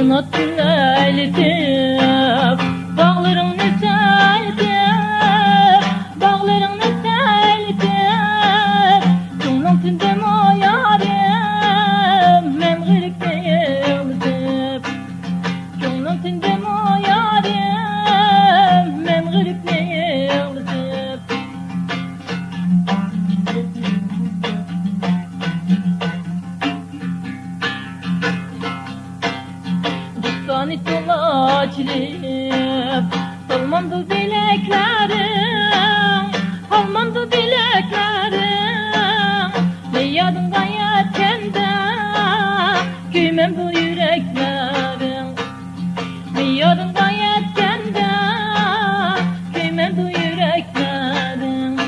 Munattın eylitip bağlarını seylitip, bağlarını seylitip, Cumlan tündem o yarim men gırıkta yıldip, Cumlan tündem o yarim men gırıkta yıldip. Bustani tolaçlip solmandı dileklerim, almandı dileklerim. Ne yadımdan yetkende küymem bu yüreklerim, ne yadımdan yetkende küymem bu yüreklerim.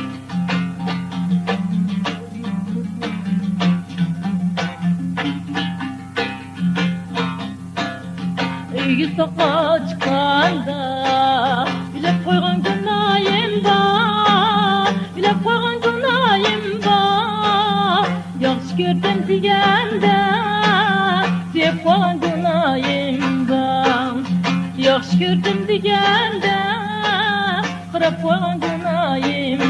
Üyü sokağa çıkanda bilep koygan günayım var, bilep koygan günayım var. Yaxşı gördüm degende sevip koygan günayım var, yaxşı gördüm degende qarab koygan günayım